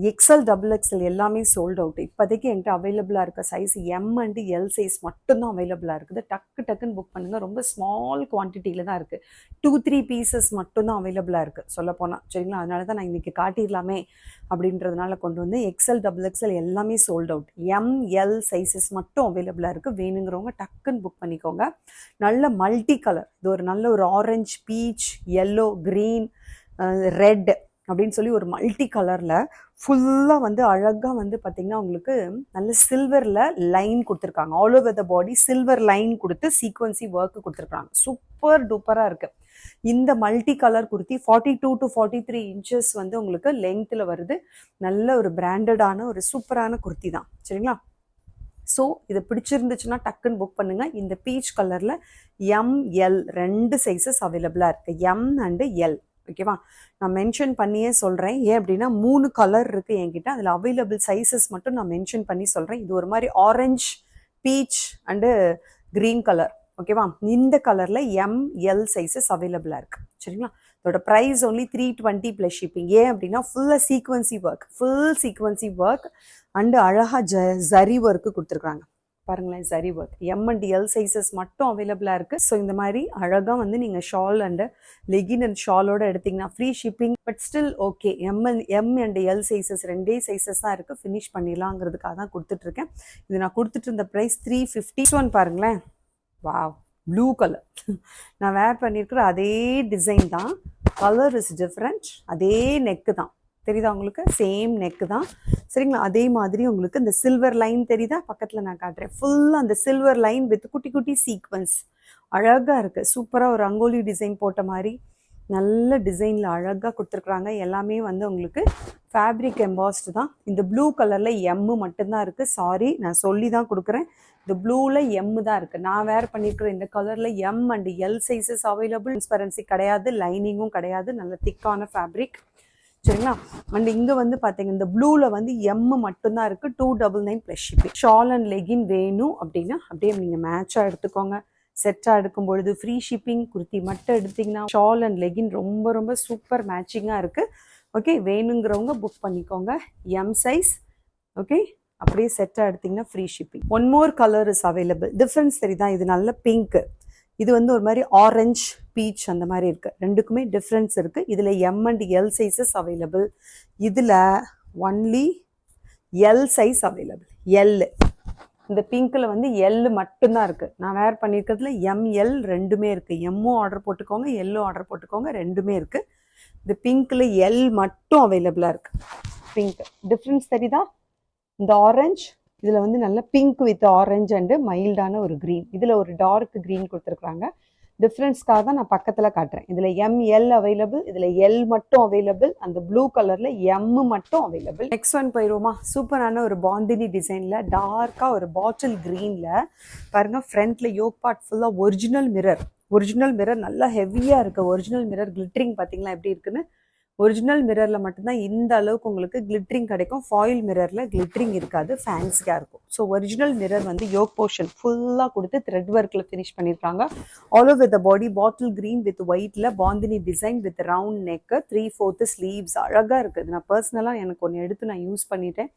XXL எல்லாமே சோல்ட் அவுட். இப்போதைக்கு என்கிட்ட அவைலபிளாக இருக்க சைஸ் M அண்ட் L சைஸ் மட்டும்தான் அவைலபிளாக இருக்குது. டக்குன்னு புக் பண்ணுங்கள். ரொம்ப ஸ்மால் குவான்டிட்டியில் தான் இருக்குது. 2-3 பீசஸ் மட்டும்தான் அவைலபிளாக இருக்குது சொல்லப்போனால். சரிங்களா? அதனால தான் நான் இன்றைக்கி காட்டிடலாமே அப்படின்றதுனால கொண்டு வந்து XXL எல்லாமே சோல்ட் அவுட். ML சைஸஸ் மட்டும் அவைலபிளாக இருக்குது. வேணுங்கிறவங்க டக்குன்னு புக் பண்ணிக்கோங்க. நல்ல மல்டி கலர், இது ஒரு நல்ல ஒரு orange, beach, yellow, green, red அப்படின்னு சொல்லி ஒரு மல்டி கலரில் ஃபுல்லாக வந்து அழகாக வந்து பார்த்திங்கன்னா உங்களுக்கு நல்ல சில்வரில் லைன் கொடுத்துருக்காங்க. All over the body silver line கொடுத்து சீக்வன்சி ஒர்க்கு கொடுத்துருக்காங்க. சூப்பர் டூப்பராக இருக்குது. இந்த multi colour kurti 42 to 43 inches வந்து உங்களுக்கு லெங்த்தில் வருது. நல்ல ஒரு பிராண்டடான ஒரு சூப்பரான குர்த்தி தான். சரிங்களா? ஸோ இது பிடிச்சிருந்துச்சுன்னா டக்குன்னு புக் பண்ணுங்கள். இந்த பீச் கலரில் ML 2 சைஸஸ் அவைலபிளாக இருக்குது. M and L. ஓகேவா? நான் மென்ஷன் பண்ணியே சொல்கிறேன். ஏன் அப்படின்னா 3 கலர் இருக்குது என்கிட்ட. அதில் அவைலபிள் சைஸஸ் மட்டும் நான் மென்ஷன் பண்ணி சொல்கிறேன். இது ஒரு மாதிரி orange, beach and green colour. ஓகேவா? இந்த கலரில் ML சைஸஸ் அவைலபிளாக இருக்குது. சரிங்களா? இதோட ப்ரைஸ் only 320 ப்ளஸ் ஷிப்பிங். ஏன் அப்படின்னா ஃபுல் சீக்வன்சி ஒர்க் அண்டு அழகாக ஜரி ஒர்க்கு கொடுத்துருக்காங்க. பாருங்களேன், ஜரி ஒர்க். M அண்ட் L சைஸஸ் மட்டும் அவைலபிளாக இருக்குது. ஸோ இந்த மாதிரி அழகாக வந்து நீங்கள் ஷால் அண்டு லெகின் அண்ட் ஷாலோட எடுத்திங்கன்னா free shipping. But still okay, M அண்ட் L சைஸஸ் 2 சைஸஸ் தான் இருக்குது. ஃபினிஷ் பண்ணிடலாங்கிறதுக்காக தான் கொடுத்துட்ருக்கேன். இது நான் கொடுத்துட்டு இருந்த ப்ரைஸ் 350. ஒன் பாருங்களேன், வாவ், ப்ளூ கலர். நான் வேர் பண்ணியிருக்கிற அதே டிசைன் தான், கலர் இஸ் டிஃப்ரெண்ட். அதே நெக்கு தான், தெரியுதா உங்களுக்கு? சேம் நெக்கு தான். சரிங்களா? அதே மாதிரி உங்களுக்கு இந்த சில்வர் லைன் தெரியுதா? பக்கத்தில் நான் காட்டுறேன். ஃபுல்லாக அந்த சில்வர் லைன் வித் குட்டி குட்டி சீக்வன்ஸ் அழகாக இருக்குது. சூப்பராக ஒரு ரங்கோலி டிசைன் போட்ட மாதிரி நல்ல டிசைனில் அழகாக கொடுத்துருக்குறாங்க. எல்லாமே வந்து உங்களுக்கு ஃபேப்ரிக் எம்பாஸ்டு தான். இந்த ப்ளூ கலரில் M மட்டும்தான் இருக்குது. சாரி, நான் சொல்லி தான் கொடுக்குறேன். இந்த ப்ளூவில் M தான் இருக்குது. நான் வேர் பண்ணியிருக்கிற இந்த கலரில் M அண்ட் L சைஸஸ் அவைலபிள். டிரான்ஸ்பரன்சி கிடையாது, லைனிங்கும் கிடையாது, நல்ல திக்கான ஃபேப்ரிக். சரிங்களா? அண்ட் இங்கே வந்து பார்த்தீங்க இந்த ப்ளூவில் வந்து M மட்டும்தான் இருக்குது. 299 plus shipping. Shawl and legging வேணும் அப்படின்னா அப்படியே நீங்கள் மேட்சாக எடுத்துக்கோங்க. செட்டாக எடுக்கும் பொழுது ஃப்ரீ ஷிப்பிங். குர்த்தி மட்டும் எடுத்திங்கன்னா ஷால் அண்ட் லெகின் ரொம்ப ரொம்ப சூப்பர் மேட்சிங்காக இருக்குது. ஓகே, வேணுங்கிறவங்க புக் பண்ணிக்கோங்க. M size. ஓகே, அப்படியே செட்டாக எடுத்திங்கன்னா free shipping. One more colour is available. Difference தெரியுதா? இது நல்ல பிங்க்கு, இது வந்து ஒரு மாதிரி ஆரஞ்ச், பீச் அந்த மாதிரி இருக்குது. ரெண்டுக்குமே டிஃப்ரென்ஸ் இருக்குது. இதில் M அண்ட் L சைஸஸ் அவைலபிள். இதில் only L size available. L, இந்த பிங்க்கில் வந்து L மட்டும்தான் இருக்குது. நான் வேர் பண்ணியிருக்கிறதுல ML ரெண்டுமே இருக்குது. எம்மும் ஆர்டர் போட்டுக்கோங்க, எல்லும் ஆர்டர் போட்டுக்கோங்க, ரெண்டுமே இருக்குது. இந்த பிங்க்கில் L மட்டும் அவைலபிளாக இருக்குது. பிங்க் டிஃப்ரென்ஸ் தெரியுதா? இந்த ஆரஞ்ச், இதில் வந்து நல்ல பிங்க் வித் ஆரஞ்ச் அண்டு மைல்டான ஒரு க்ரீன். இதில் ஒரு டார்க் க்ரீன் கொடுத்துருக்குறாங்க. டிஃப்ரென்ஸ்க்காக தான் நான் பக்கத்தில் காட்டுறேன். இதில் ML அவைலபிள், இதில் L மட்டும் அவைலபிள். அந்த ப்ளூ கலரில் M மட்டும் அவைலபிள். நெக்ஸ்ட் ஒன் போயிடுவோமா? சூப்பரான ஒரு பாந்தினி டிசைனில் டார்க்காக ஒரு பாட்டில் க்ரீனில் பாருங்கள். ஃப்ரண்ட்டில் யோக் பார்ட் ஃபுல்லாக ஒரிஜினல் மிரர் நல்லா ஹெவியாக இருக்குது. ஒரிஜினல் மிரர் கிளிட்டரிங் பார்த்தீங்களா எப்படி இருக்குன்னு? ஒரிஜினல் மிரரில் மட்டும்தான் இந்த அளவுக்கு உங்களுக்கு கிளிட்டரிங் கிடைக்கும். ஃபாயில் மிரரில் கிளிட்டரிங் இருக்காது, ஃபேன்ஸியாக இருக்கும். ஸோ ஒரிஜினல் மிரர் வந்து யோக் போர்ஷன் ஃபுல்லாக கொடுத்து த்ரெட் ஒர்க்கில் ஃபினிஷ் பண்ணியிருக்காங்க. ஆல் ஓவர் த பாடி பாட்டில் க்ரீன் வித் ஒயிட்டில் bandhani design with round neck, 3/4 sleeves அழகாக இருக்குது. நான் பர்சனலாக எனக்கு ஒன்று எடுத்து நான் யூஸ் பண்ணிட்டேன்.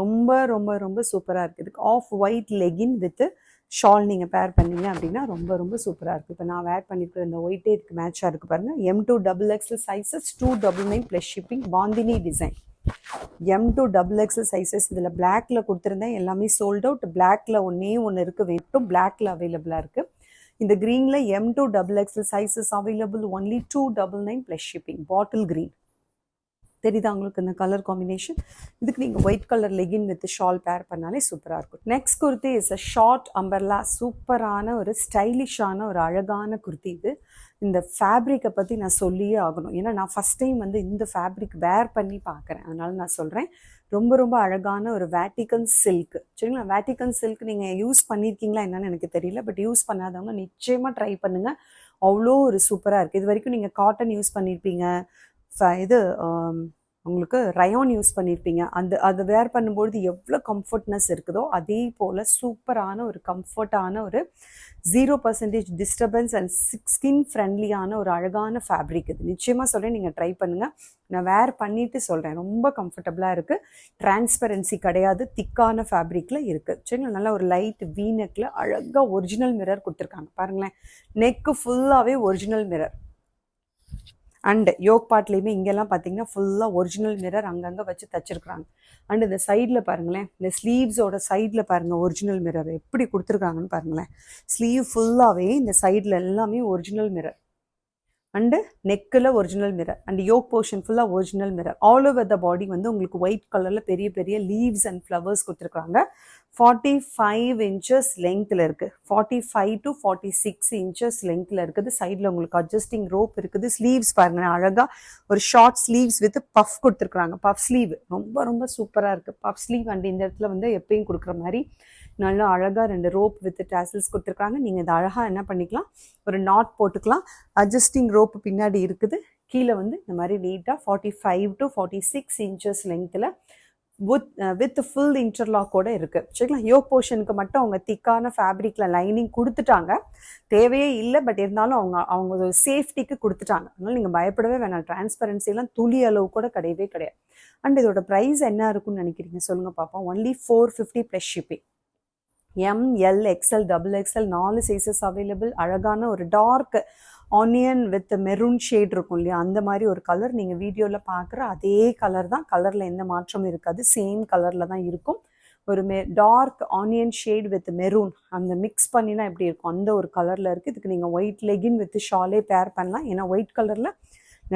ரொம்ப ரொம்ப ரொம்ப சூப்பராக இருக்குது. இதுக்கு off white legging with shawl நீங்கள் பேர் பண்ணிங்க அப்படின்னா ரொம்ப ரொம்ப சூப்பராக இருக்குது. இப்போ நான் வேர் பண்ணியிருக்கிற இந்த ஒயிட்டே இதுக்கு மேட்சாக இருக்குது பாருங்கள். M2XXL sizes 299 plus shipping. Bandhani design M2XXL sizes. இதில் பிளாக்ல கொடுத்துருந்தேன், எல்லாமே சோல்ட் அவுட். பிளாக்ல ஒன்று இருக்குது, வெட்டும் பிளாக்ல அவைலபிளாக இருக்குது. இந்த க்ரீனில் M2XXL sizes available. Only 299 plus shipping. Bottle green தெரியுதா உங்களுக்கு இந்த கலர் காம்பினேஷன்? இதுக்கு நீங்கள் white colour legging with shawl pair பண்ணாலே சூப்பராக இருக்கும். Next kurti is a short umbrella, சூப்பரான ஒரு ஸ்டைலிஷான ஒரு அழகான குர்த்தி. இது இந்த ஃபேப்ரிக்கை பற்றி நான் சொல்லியே ஆகணும், ஏன்னா நான் ஃபஸ்ட் டைம் வந்து இந்த ஃபேப்ரிக் வேர் பண்ணி பார்க்குறேன், அதனால நான் சொல்கிறேன். ரொம்ப ரொம்ப அழகான ஒரு வேட்டிகன் சில்க். சரிங்களா? வேட்டிகன் சில்க் நீங்கள் யூஸ் பண்ணியிருக்கீங்களா என்னன்னு எனக்கு தெரியல, பட் யூஸ் பண்ணாதவங்க நிச்சயமாக ட்ரை பண்ணுங்கள். அவ்வளோ ஒரு சூப்பராக இருக்குது. இது வரைக்கும் நீங்கள் காட்டன் யூஸ் பண்ணியிருப்பீங்க, இது உங்களுக்கு ரயான் யூஸ் பண்ணியிருப்பீங்க. அதை வேர் பண்ணும்பொழுது எவ்வளோ கம்ஃபர்ட்னஸ் இருக்குதோ அதே போல் சூப்பரான ஒரு கம்ஃபர்ட்டான ஒரு 0% டிஸ்டர்பன்ஸ் அண்ட் ஸ்கின் ஃப்ரெண்ட்லியான ஒரு அழகான ஃபேப்ரிக். இது நிச்சயமாக சொல்கிறேன், நீங்கள் ட்ரை பண்ணுங்கள். நான் வேர் பண்ணிவிட்டு சொல்கிறேன், ரொம்ப கம்ஃபர்டபுளாக இருக்குது. டிரான்ஸ்பரன்சி கிடையாது, திக்கான ஃபேப்ரிக்கில் இருக்குது. சரிங்களா? நல்லா ஒரு லைட் வீ நெக்கில் அழகாக ஒரிஜினல் மிரர் கொடுத்துருக்காங்க பாருங்களேன். நெக்கு ஃபுல்லாகவே ஒரிஜினல் மிரர். அண்ட் யோக் பார்ட்லேயுமே இங்கெல்லாம் பார்த்தீங்கன்னா ஃபுல்லாக ஒரிஜினல் மிரர் அங்கங்கே வச்சு தச்சிருக்கிறாங்க. அண்ட் இந்த சைடில் பாருங்களேன், இந்த ஸ்லீவ்ஸோட சைடில் பாருங்கள் ஒரிஜினல் மிரர் எப்படி கொடுத்துருக்காங்கன்னு பாருங்களேன். ஸ்லீவ் ஃபுல்லாகவே இந்த சைடில் எல்லாமே ஒரிஜினல் மிரர். அண்டு நெக்கில் original mirror and yoke portion ஃபுல்லாக original mirror. All over the body வந்து உங்களுக்கு ஒயிட் கலரில் பெரிய பெரிய லீவ்ஸ் அண்ட் ஃப்ளவர்ஸ் கொடுத்துருக்காங்க. 45 inches லெங்க்த்தில் இருக்குது. 45 to 46 inches லெங்க்த்தில் இருக்குது. சைடில் உங்களுக்கு அட்ஜஸ்டிங் ரோப் இருக்குது. ஸ்லீவ்ஸ் பாருங்கள், அழகாக ஒரு ஷார்ட் ஸ்லீவ்ஸ் வித் பஃப் கொடுத்துருக்குறாங்க. பஃப் ஸ்லீவ் ரொம்ப ரொம்ப சூப்பராக இருக்குது. பஃப் ஸ்லீவ் அண்ட் இந்த இடத்துல வந்து எப்பயும் கொடுக்குற மாதிரி நல்லா அழகாக 2 ரோப் வித் டாசல்ஸ் கொடுத்துருக்காங்க. நீங்கள் இதை அழகாக என்ன பண்ணிக்கலாம், ஒரு நாட் போட்டுக்கலாம். அட்ஜஸ்டிங் ரோப்பு பின்னாடி இருக்குது. கீழே வந்து இந்த மாதிரி நீட்டாக 45 to 46 inches லெங்க்த்தில் வித் ஃபுல் இன்டர்லாக்கோட இருக்குது. சரிங்களா? யோக் போர்ஷனுக்கு மட்டும் அவங்க திக்கான ஃபேப்ரிக்கில் லைனிங் கொடுத்துட்டாங்க, தேவையே இல்லை. பட் இருந்தாலும் அவங்க சேஃப்டிக்கு கொடுத்துட்டாங்க, அதனால நீங்கள் பயப்படவே வேணாம். டிரான்ஸ்பரன்சிலாம் துளி அளவு கூட கிடையவே கிடையாது. அண்ட் இதோட ப்ரைஸ் என்ன இருக்குன்னு நினைக்கிறீங்க சொல்லுங்கள் பார்ப்போம். ஒன்லி 450 plus shipping. ML XL XXL 4 sizes available. அழகான ஒரு dark onion with maroon shade இருக்கும் இல்லையா, அந்த மாதிரி ஒரு கலர். நீங்கள் வீடியோவில் பார்க்குற அதே கலர் தான், கலரில் எந்த மாற்றமும் இருக்காது, சேம் கலரில் தான் இருக்கும். ஒரு dark onion shade with maroon அந்த மிக்ஸ் பண்ணினா எப்படி இருக்கும் அந்த ஒரு கலரில் இருக்குது. இதுக்கு நீங்கள் ஒயிட் லெகின் வித் ஷாலே பேர் பண்ணலாம், ஏன்னா ஒயிட் கலரில்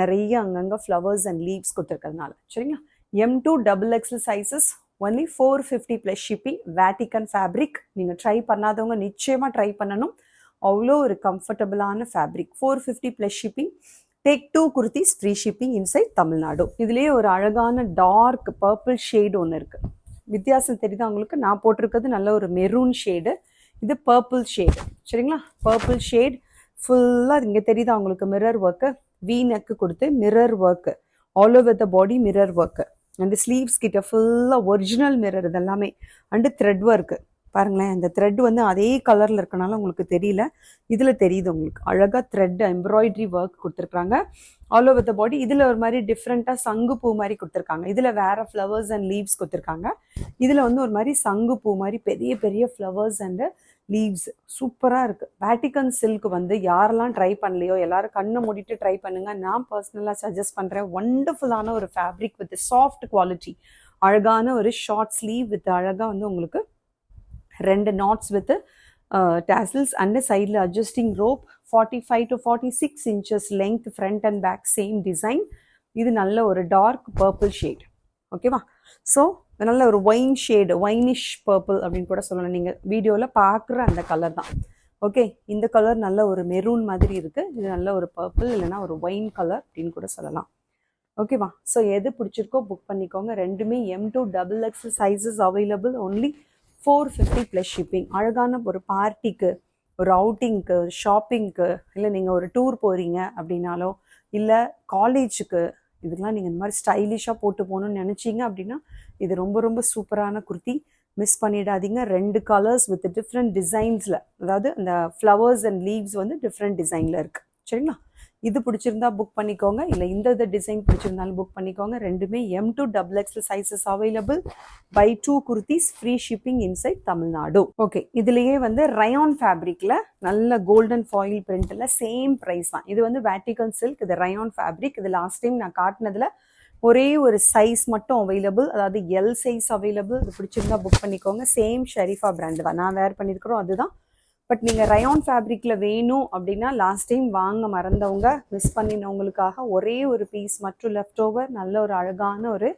நிறைய அங்கங்கே ஃப்ளவர்ஸ் அண்ட் லீவ்ஸ் கொடுத்துருக்கிறதுனால. சரிங்களா? M2 XXL sizes only 450 plus shipping. வேட்டிகன் ஃபேப்ரிக் நீங்கள் ட்ரை பண்ணாதவங்க நிச்சயமாக ட்ரை பண்ணணும். அவ்வளோ ஒரு கம்ஃபர்டபுளான fabric. 450 plus shipping. Take 2 kurtis free shipping inside Tamil Nadu. இதுலேயே ஒரு அழகான டார்க் பர்பிள் ஷேடு ஒன்று இருக்குது. வித்தியாசம் தெரியுது அவங்களுக்கு? நான் போட்டிருக்கிறது நல்ல ஒரு மெரூன் ஷேடு, இது பர்பிள் ஷேடு. சரிங்களா? பர்பிள் ஷேட் ஃபுல்லாக இங்கே தெரியுது அவங்களுக்கு மிரர் ஒர்க்கு, வீ நெக்கு கொடுத்து mirror work, all over the body mirror work. And sleeves கிட்ட ஃபுல்லாக ஒரிஜினல் மிரர் இதெல்லாமே. அண்டு த்ரெட் ஒர்க்கு பாருங்களேன், இந்த த்ரெட் வந்து அதே கலரில் இருக்கனால உங்களுக்கு தெரியல, இதில் தெரியுது உங்களுக்கு. அழகாக த்ரெட் எம்ப்ராய்டரி ஒர்க் கொடுத்துருக்காங்க ஆல் ஓவர் த பாடி. இதில் ஒரு மாதிரி டிஃப்ரெண்ட்டாக சங்கு பூ மாதிரி கொடுத்துருக்காங்க. இதில் வேறு ஃப்ளவர்ஸ் அண்ட் லீவ்ஸ் கொடுத்துருக்காங்க. இதில் வந்து ஒரு மாதிரி சங்கு பூ மாதிரி பெரிய பெரிய ஃப்ளவர்ஸ் அண்டு லீவ்ஸ் சூப்பராக இருக்குது. வேட்டிகன் சில்க் வந்து யாரெல்லாம் ட்ரை பண்ணலையோ எல்லாரும் கண்ணை மூடிட்டு ட்ரை பண்ணுங்கள். நான் பர்சனலாக சஜஸ்ட் பண்ணுறேன். ஒண்டர்ஃபுல்லான ஒரு ஃபேப்ரிக் வித் சாஃப்ட் குவாலிட்டி. அழகான ஒரு ஷார்ட் ஸ்லீவ் வித் அழகாக வந்து உங்களுக்கு 2 நாட்ஸ் வித் டாசல்ஸ் அண்ட் சைடில் adjusting rope. 45 to 46 inches length, front and back same design. இது நல்ல ஒரு டார்க் பர்பிள் ஷேட். ஓகேவா? ஸோ நல்ல ஒரு ஒயின் ஷேடு, ஒயினிஷ் பர்பிள் அப்படின்னு கூட சொல்லலாம். நீங்கள் வீடியோவில் பார்க்குற அந்த கலர் தான். ஓகே, இந்த கலர் நல்ல ஒரு மெரூன் மாதிரி இருக்குது. இது நல்ல ஒரு பர்பிள் இல்லைனா ஒரு ஒயின் கலர் அப்படின்னு கூட சொல்லலாம். ஓகேவா? ஸோ எது பிடிச்சிருக்கோ புக் பண்ணிக்கோங்க. ரெண்டுமே M2 XXL sizes available. Only 450 plus shipping. அழகான ஒரு பார்ட்டிக்கு, ஒரு அவுட்டிங்க்கு, ஷாப்பிங்க்கு, இல்லை நீங்கள் ஒரு டூர் போகிறீங்க அப்படின்னாலோ, இல்லை காலேஜுக்கு, இதுக்கெலாம் நீங்கள் இந்த மாதிரி ஸ்டைலிஷாக போட்டு போகணுன்னு நினச்சிங்க அப்படின்னா இது ரொம்ப ரொம்ப சூப்பரான குர்த்தி. மிஸ் பண்ணிடாதீங்க. 2 கலர்ஸ் வித் டிஃப்ரெண்ட் டிசைன்ஸில், அதாவது அந்த ஃப்ளவர்ஸ் அண்ட் லீவ்ஸ் வந்து டிஃப்ரெண்ட் டிசைனில் இருக்குது. சரிங்களா? இது பிடிச்சிருந்தா புக் பண்ணிக்கோங்க, இல்லை இந்த டிசைன் பிடிச்சிருந்தாலும் புக் பண்ணிக்கோங்க. ரெண்டுமே M2 XXL sizes available. Buy 2 kurtis free shipping inside Tamil Nadu. Okay, இதுலேயே வந்து ரயான் ஃபேப்ரிக்கில் நல்ல கோல்டன் ஃபாயில் பிரிண்டில் சேம் ப்ரைஸ் தான். இது வந்து வேட்டிகன் சில்க், இது ரயான் ஃபேப்ரிக். இது லாஸ்ட் டைம் நான் காட்டினதில் ஒரே ஒரு சைஸ் மட்டும் அவைலபிள், அதாவது L சைஸ் அவைலபிள். இது பிடிச்சிருந்தா புக் பண்ணிக்கோங்க. சேம் ஷெரீஃபா பிராண்டு தான் நான் வேர் பண்ணியிருக்கிறோம், அதுதான் பட் நீங்கள் ரயான் ஃபேப்ரிக்கில் வேணும் அப்படின்னா லாஸ்ட் டைம் வாங்க மறந்தவங்க மிஸ் பண்ணினவங்களுக்காக ஒரே ஒரு பீஸ் மற்றும் லெஃப்ட் ஓவர் நல்ல ஒரு அழகான ஒரு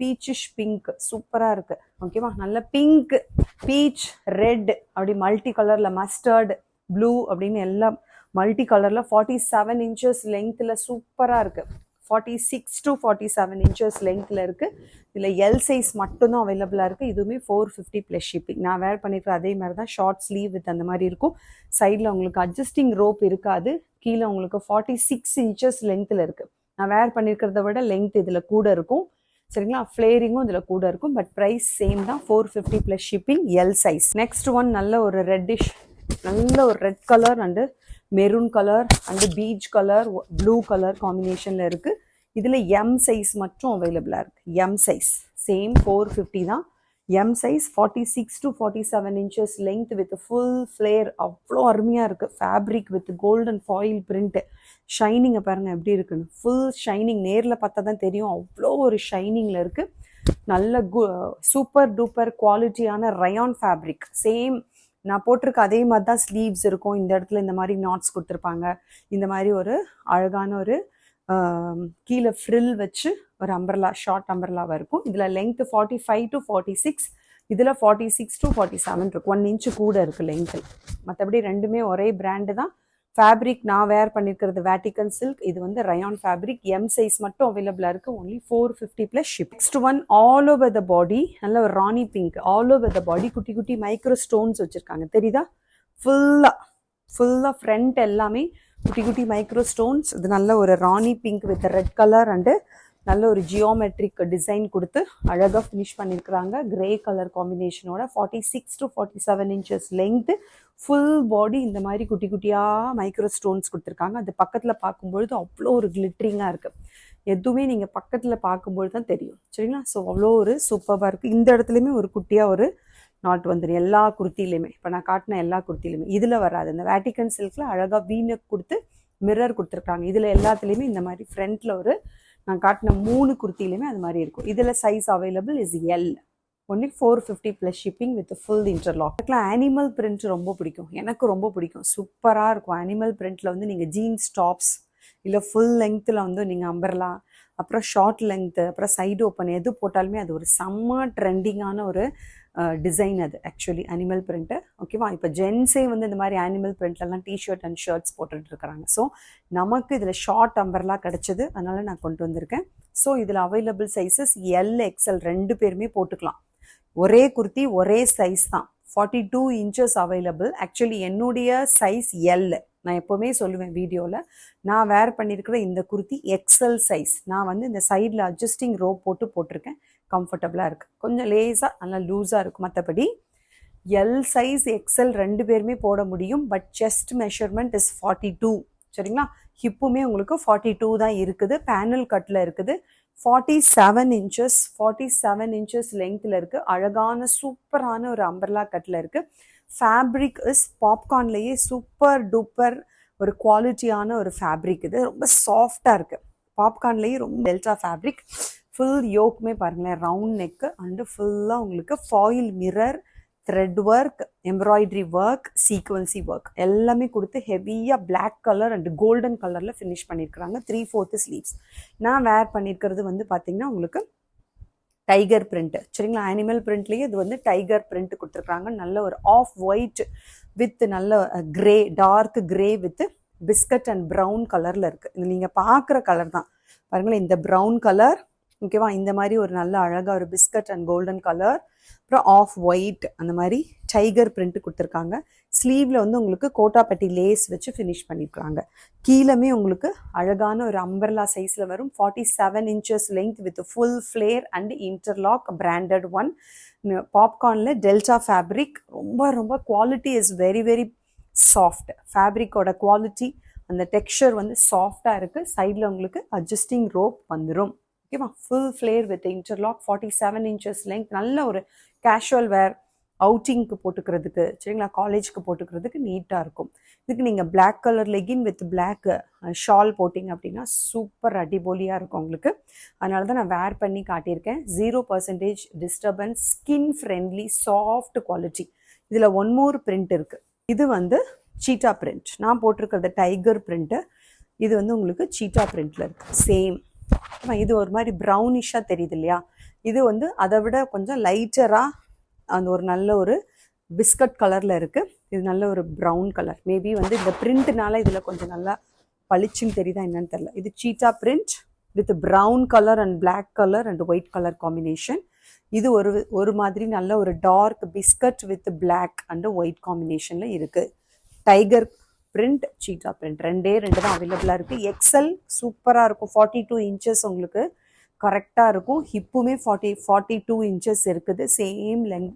பீச்சிஷ் பிங்க் சூப்பராக இருக்குது ஓகேவா. நல்ல பிங்க் பீச் ரெட் அப்படி மல்டி கலரில் மஸ்டர்டு ப்ளூ அப்படின்னு எல்லாம் மல்டி கலரில் 47 இன்ச்சஸ் லெங்க்த்தில் சூப்பராக இருக்குது. 46 to 47 இன்ச்சஸ் லெங்க்த்தில் இருக்குது. இதில் எல் சைஸ் மட்டும்தான் அவைலபிளாக இருக்குது. இதுவுமே 450 ப்ளஸ் ஷிப்பிங். நான் வேர் பண்ணிக்கிற அதே மாதிரி தான் ஷார்ட் ஸ்லீவ் வித் அந்த மாதிரி இருக்கும். சைடில் உங்களுக்கு அட்ஜஸ்டிங் ரோப் இருக்காது. கீழே உங்களுக்கு 46 இன்ச்சஸ் லெங்க்த்தில் இருக்குது. நான் வேர் பண்ணியிருக்கிறத விட லெங்க் இதில் கூட இருக்கும் சரிங்களா. ஃப்ளேரிங்கும் இதில் கூட இருக்கும். பட் ப்ரைஸ் சேம் தான், 450 plus shipping, L size. Next one நல்ல ஒரு ரெட்டிஷ், நல்ல ஒரு red colour and maroon colour and peach colour blue colour காம்பினேஷனில் இருக்குது. இதில் எம் சைஸ் மட்டும் அவைலபிளாக இருக்குது. எம் சைஸ் சேம் 450 தான். M size 46 to 47 inches length with full flare. அவ்வளோ அருமையாக இருக்குது. Fabric with golden foil print. ஷைனிங்கை பாருங்கள் எப்படி இருக்குன்னு. ஃபுல் ஷைனிங், நேரில் பார்த்தா தான் தெரியும். அவ்வளோ ஒரு ஷைனிங்கில் இருக்குது. நல்ல சூப்பர் டூப்பர் குவாலிட்டியான ரயான் ஃபேப்ரிக். சேம் நான் போட்டிருக்க அதே மாதிரி தான் ஸ்லீவ்ஸ் இருக்கும். இந்த இடத்துல இந்த மாதிரி நாட்ஸ் கொடுத்துருப்பாங்க. இந்த மாதிரி ஒரு அழகான ஒரு கீழே ஃப்ரில் வச்சு ஒரு அம்பர்லா, ஷார்ட் அம்பர்லாவாக இருக்கும். இதில் லெங்க் 45 to 46, இதில் 46 to 47 இருக்கும். 1 இன்ச்சு கூட இருக்குது லெங்க்கில். மற்றபடி ரெண்டுமே ஒரே பிராண்டு தான். ஃபேப்ரிக் நான் வேர் பண்ணியிருக்கிறது வேட்டிக்கன் சில்க். இது வந்து ரயான் ஃபேப்ரிக். எம் சைஸ் மட்டும் அவைலபிளாக இருக்குது. Only 450 plus ship. Next one all over the body நல்ல ஒரு rani pink. All over the body குட்டி குட்டி மைக்ரோ ஸ்டோன்ஸ் வச்சுருக்காங்க தெரியுதா. ஃபுல்லாக ஃப்ரண்ட் எல்லாமே குட்டி குட்டி மைக்ரோ ஸ்டோன்ஸ். இது நல்ல ஒரு rani pink with red colour and நல்ல ஒரு ஜியோமெட்ரிக் டிசைன் கொடுத்து அழகாக ஃபினிஷ் பண்ணியிருக்கிறாங்க. கிரே கலர் காம்பினேஷனோட 46 to 47 inches length. Full body இந்த மாதிரி குட்டி குட்டியாக மைக்ரோ ஸ்டோன்ஸ் கொடுத்துருக்காங்க. அது பக்கத்தில் பார்க்கும்பொழுது அவ்வளோ ஒரு கிளிட்ரிங்காக இருக்குது. எதுவுமே நீங்கள் பக்கத்தில் பார்க்கும்பொழுது தான் தெரியும் சரிங்களா. ஸோ அவ்வளோ ஒரு சூப்பராக இருக்குது. இந்த இடத்துலையுமே ஒரு குட்டியாக ஒரு நாட் வந்துடும் எல்லா குர்த்திலையுமே. இப்போ நான் காட்டின எல்லா குர்த்திலையுமே இதில் வராது. இந்த வேட்டிக்கன் சில்கில் அழகாக வீனக் கொடுத்து மிரர் கொடுத்துருக்காங்க. இதில் எல்லாத்துலேயுமே இந்த மாதிரி ஃப்ரண்ட்டில் ஒரு நான் காட்டின 3 குர்த்திலையுமே அது மாதிரி இருக்கும். இதில் size available is L. Only 450 plus shipping with full interlock. அதுக்கெலாம் அனிமல் பிரிண்ட் ரொம்ப பிடிக்கும். எனக்கு ரொம்ப பிடிக்கும். சூப்பராக இருக்கும். அனிமல் பிரிண்ட்டில் வந்து நீங்கள் ஜீன்ஸ் டாப்ஸ் இல்லை ஃபுல் லெங்க்த்தில் வந்து நீங்கள் அம்பர்லா, அப்புறம் ஷார்ட் லெங்க்த்து, அப்புறம் சைடு ஓப்பன் எது போட்டாலுமே அது ஒரு செம்ம ட்ரெண்டிங்கான ஒரு டிசைன். அது ஆக்சுவலி அனிமல் பிரிண்ட்டு ஓகேவா. இப்போ ஜென்ஸே வந்து இந்த மாதிரி அனிமல் பிரிண்ட்லலாம் டிஷர்ட் அண்ட் ஷர்ட்ஸ் போட்டுட்டு இருக்கிறாங்க. ஸோ நமக்கு இதில் ஷார்ட் அம்பர்லாம் கிடச்சிது, அதனால நான் கொண்டு வந்திருக்கேன். ஸோ இதில் அவைலபிள் சைஸஸ் எல் எக்ஸ்எல் 2 பேருமே போட்டுக்கலாம். ஒரே குர்த்தி ஒரே சைஸ் தான். 42 இன்ச்சஸ் அவைலபிள். ஆக்சுவலி என்னுடைய சைஸ் எல். நான் எப்போவுமே சொல்லுவேன் வீடியோவில், நான் வேர் பண்ணியிருக்கிற இந்த குர்த்தி எக்ஸ்எல் சைஸ். நான் வந்து இந்த சைடில் அட்ஜஸ்டிங் ரோப் போட்டிருக்கேன். கம்ஃபர்டபுளாக இருக்குது. கொஞ்சம் லேஸாக நல்லா லூஸாக இருக்கும். மற்றபடி எல் சைஸ் எக்ஸ்எல் 2 பேருமே போட முடியும். பட் செஸ்ட் மெஷர்மெண்ட் இஸ் 42 சரிங்களா. ஹிப்புமே உங்களுக்கு 42 தான் இருக்குது. பேனல் கட்டில் இருக்குது. 47 இன்ச்சஸ் லெங்க்த்தில் இருக்குது. அழகான சூப்பரான ஒரு அம்பர்லா கட்டில் இருக்குது. ஃபேப்ரிக் இஸ் பாப்கார்ன்லேயே சூப்பர் டூப்பர் ஒரு குவாலிட்டியான ஒரு ஃபேப்ரிக். இது ரொம்ப சாஃப்டாக இருக்குது. பாப்கார்ன்லேயே ரொம்ப டெல்டா ஃபேப்ரிக். ஃபுல் யோக்குமே பாருங்களேன், ரவுண்ட் நெக்கு அண்டு ஃபுல்லாக உங்களுக்கு foil mirror, thread work, embroidery work, சீக்வன்சி ஒர்க் எல்லாமே கொடுத்து ஹெவியாக பிளாக் கலர் அண்ட் கோல்டன் கலரில் ஃபினிஷ் பண்ணியிருக்கிறாங்க. 3/4 ஸ்லீவ்ஸ். நான் வேர் பண்ணியிருக்கிறது வந்து பார்த்திங்கன்னா உங்களுக்கு டைகர் பிரிண்ட்டு சரிங்களா. அனிமல் பிரிண்ட்லேயே இது வந்து டைகர் பிரிண்ட் கொடுத்துருக்குறாங்க. நல்ல ஒரு ஆஃப் ஒயிட் வித் நல்ல grey, dark grey with biscuit and brown கலரில் இருக்குது. இது நீங்கள் பார்க்குற கலர் தான் பாருங்களேன். இந்த ப்ரௌன் கலர் ஓகேவா. இந்த மாதிரி ஒரு நல்ல அழகாக ஒரு பிஸ்கட் அண்ட் கோல்டன் கலர், அப்புறம் ஆஃப் ஒயிட் அந்த மாதிரி டைகர் பிரிண்ட் கொடுத்துருக்காங்க. ஸ்லீவில் வந்து உங்களுக்கு கோட்டாப்பட்டி லேஸ் வச்சு ஃபினிஷ் பண்ணியிருக்காங்க. கீழமே உங்களுக்கு அழகான ஒரு அம்பர்லா சைஸில் வரும். 47 inches length with full flare and interlock branded one. பாப்கார்னில் டெல்டா ஃபேப்ரிக். ரொம்ப ரொம்ப quality is very very soft. ஃபேப்ரிக்கோட குவாலிட்டி அந்த டெக்ஸ்சர் வந்து சாஃப்டாக இருக்குது. சைடில் உங்களுக்கு அட்ஜஸ்டிங் ரோப் வந்துடும் ஓகேவா. Full flare with interlock. 47 inches length. நல்ல ஒரு கேஷுவல் வேர் அவுட்டிங்க்கு போட்டுக்கிறதுக்கு சரிங்களா, காலேஜ்க்கு போட்டுக்கிறதுக்கு நீட்டாக இருக்கும். இதுக்கு நீங்கள் black colour legging with black shawl போட்டிங்க அப்படின்னா சூப்பர் அடிபொலியாக இருக்கும் உங்களுக்கு. அதனால தான் நான் வேர் பண்ணி காட்டியிருக்கேன். 0% disturbance, skin friendly, soft quality. இதில் ஒன் மோர் பிரிண்ட் இருக்குது. இது வந்து சீட்டா பிரிண்ட். நான் போட்டிருக்கிறது டைகர் பிரிண்ட்டு. இது வந்து உங்களுக்கு சீட்டா பிரிண்ட்ல இருக்கு. சேம். இது ஒரு மாதிரி ப்ரௌனிஷாக தெரியுது இல்லையா? இது வந்து அதை விட கொஞ்சம் லைட்டராக அந்த ஒரு நல்ல ஒரு பிஸ்கட் கலரில் இருக்குது. இது நல்ல ஒரு ப்ரௌன் கலர். மேபி வந்து இந்த பிரிண்ட்னால இதில் கொஞ்சம் நல்லா பளிச்சுன்னு தெரியுதா என்னன்னு தெரியல. இது cheetah print with brown colour and black colour and white colour combination. இது ஒரு மாதிரி நல்ல ஒரு dark biscuit with black and white காம்பினேஷனில் இருக்குது. டைகர் பிரிண்ட், சீட்டா பிரிண்ட் ரெண்டு தான் அவைலபிளாக இருக்குது. எக்ஸல் சூப்பராக இருக்கும். 42 இன்ச்சஸ் உங்களுக்கு கரெக்டாக இருக்கும். ஹிப்புமே 42 இன்ச்சஸ் இருக்குது. சேம் லென்த்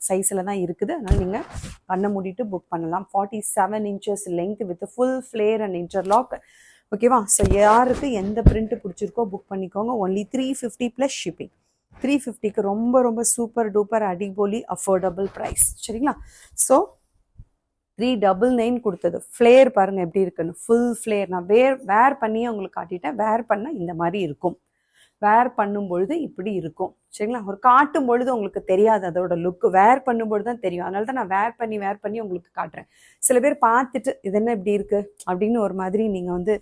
சைஸில் தான் இருக்குது. அதனால் நீங்கள் கண்ணை மூடிட்டு புக் பண்ணலாம். 47 inches length with full flare and interlock. ஓகேவா? ஸோ யாருக்கு எந்த பிரிண்ட் பிடிச்சிருக்கோ புக் பண்ணிக்கோங்க. Only 350 plus shipping. 350க்கு ரொம்ப ரொம்ப சூப்பர் டூப்பர் அடிபொலி அஃபோர்டபுள் ப்ரைஸ். சரிங்களா? ஸோ 399 கொடுத்தது. ஃப்ளேர் பாருங்கள் எப்படி இருக்குன்னு. ஃபுல் ஃப்ளேர் நான் வேர் பண்ணியே உங்களுக்கு காட்டிட்டேன். வேர் பண்ணால் இந்த மாதிரி இருக்கும். வேர் பண்ணும்பொழுது இப்படி இருக்கும். சரிங்களா? ஒரு காட்டும் பொழுது உங்களுக்கு தெரியாது அதோட லுக்கு. வேர் பண்ணும்பொழுது தான் தெரியும். அதனால தான் நான் வேர் பண்ணி உங்களுக்கு காட்டுறேன். சில பேர் பார்த்துட்டு இது என்ன இப்படி இருக்குது அப்படின்னு ஒரு மாதிரி நீங்கள் வந்து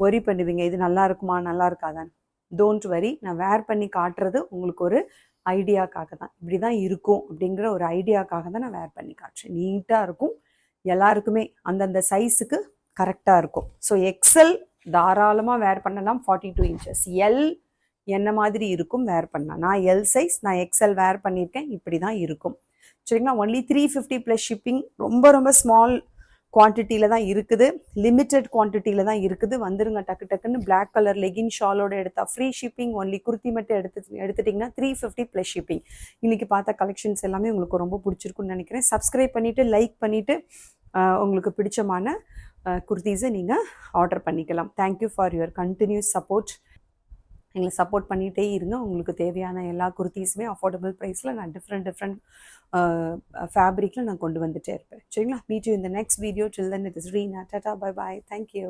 ஒரி பண்ணுவீங்க. இது நல்லா இருக்குமா நல்லா இருக்காதான்னு. Don't worry. நான் வேர் பண்ணி காட்டுறது உங்களுக்கு ஒரு ஐடியாக்காக தான். இப்படி தான் இருக்கும் அப்படிங்கிற ஒரு ஐடியாக்காக தான் நான் வேர் பண்ணி காட்டுறேன். நீட்டாக இருக்கும். எல்லாருக்குமே அந்தந்த சைஸுக்கு கரெக்டாக இருக்கும். ஸோ எக்ஸல் தாராளமாக வேர் பண்ணலாம். 42 இன்ச்சஸ். எல் என்ன மாதிரி இருக்கும் வேர் பண்ணலாம். நான் எல் சைஸ், நான் எக்ஸல் வேர் பண்ணியிருக்கேன். இப்படி தான் இருக்கும். சரிங்களா? Only 350 plus shipping. ரொம்ப ரொம்ப ஸ்மால் குவான்டிட்டியில் தான் இருக்குது. லிமிட்டட் குவான்டிட்டியில் தான் இருக்குது. வந்துருங்க டக்கு டக்குன்னு. பிளாக் கலர் லெகின் ஷாலோட எடுத்தால் ஃப்ரீ ஷிப்பிங். ஒன்லி குர்த்தி மட்டும் எடுத்துட்டிங்கன்னா 350 ப்ளஸ் ஷிப்பிங். இன்றைக்கி பார்த்த கலெக்ஷன்ஸ் எல்லாமே உங்களுக்கு ரொம்ப பிடிச்சிருக்குன்னு நினைக்கிறேன். சப்ஸ்கிரைப் பண்ணிவிட்டு லைக் பண்ணிவிட்டு உங்களுக்கு பிடிச்சமான குர்த்தீஸை நீங்கள் ஆர்டர் பண்ணிக்கலாம். Thank you for your continuous support. எங்களை சப்போர்ட் பண்ணிகிட்டே இருங்க. உங்களுக்கு தேவையான எல்லா குர்த்தீஸுமே அஃபோர்டபுள் ப்ரைஸில் நான் டிஃப்ரெண்ட் ஃபேப்ரிக்கில் நான் கொண்டு வந்துகிட்டே இருப்பேன். சரிங்களா? Meet you in the next video. Till then it is Reena. Tata, bye bye. Thank you.